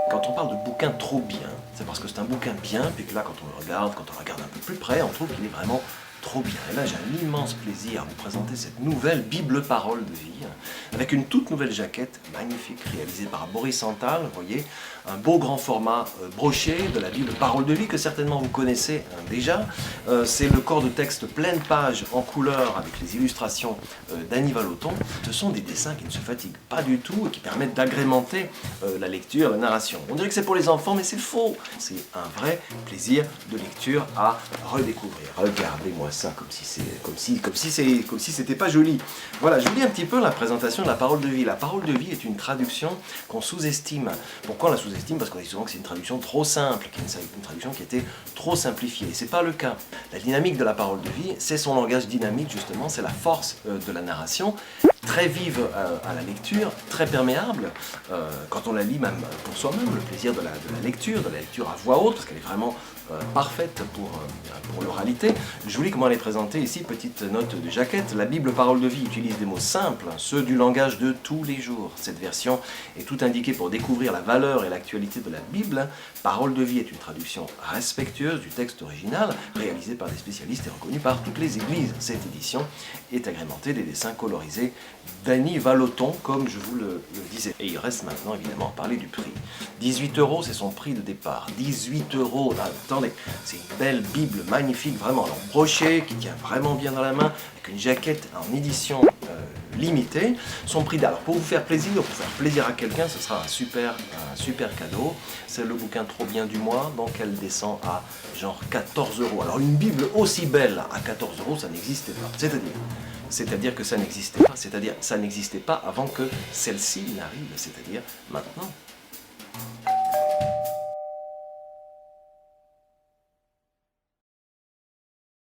Quand on parle de bouquin trop bien, c'est parce que c'est un bouquin bien, puis que là, quand on le regarde un peu plus près, on trouve qu'il est vraiment trop bien. Et là, j'ai un immense plaisir à vous présenter cette nouvelle Bible Parole de vie, avec une toute nouvelle jaquette magnifique, réalisée par Boris Santal, vous voyez, un beau grand format broché de la Bible Parole de vie, que certainement vous connaissez déjà. C'est le corps de texte pleine page en couleur, avec les illustrations d'Annie Vallotton. Ce sont des dessins qui ne se fatiguent pas du tout et qui permettent d'agrémenter la lecture, la narration. On dirait que c'est pour les enfants, mais c'est faux. C'est un vrai plaisir de lecture à redécouvrir. Regardez-moi ça comme si c'était pas joli. Voilà, je vous lis un petit peu la présentation de la parole de vie. La parole de vie est une traduction qu'on sous-estime. Pourquoi on la sous-estime? Parce qu'on dit souvent que c'est une traduction trop simple, une traduction qui était trop simplifiée. Et c'est pas le cas. La dynamique de la parole de vie, c'est son langage dynamique justement, c'est la force de la narration, très vive à la lecture, très perméable, quand on la lit même pour soi-même, le plaisir de la lecture à voix haute, parce qu'elle est vraiment parfaite pour l'oralité. Je vous lis comment elle est présentée ici, petite note de jaquette. La Bible Parole de vie utilise des mots simples, ceux du langage de tous les jours. Cette version est tout indiquée pour découvrir la valeur et l'actualité de la Bible. Parole de vie est une traduction respectueuse du texte original, réalisée par des spécialistes et reconnue par toutes les églises. Cette édition est agrémentée des dessins colorisés d'Annie Vallotton, comme je vous le disais. Et il reste maintenant évidemment à parler du prix. 18 €, c'est son prix de départ. 18 €, là, attendez, c'est une belle Bible magnifique, vraiment en broché, qui tient vraiment bien dans la main, avec une jaquette en édition limitée. Son prix, alors pour vous faire plaisir à quelqu'un, ce sera un super cadeau. C'est le bouquin trop bien du mois, donc elle descend à genre 14 €. Alors une Bible aussi belle à 14 €, ça n'existait pas. C'est-à-dire que ça n'existait pas, c'est-à-dire ça n'existait pas avant que celle-ci n'arrive, c'est-à-dire maintenant.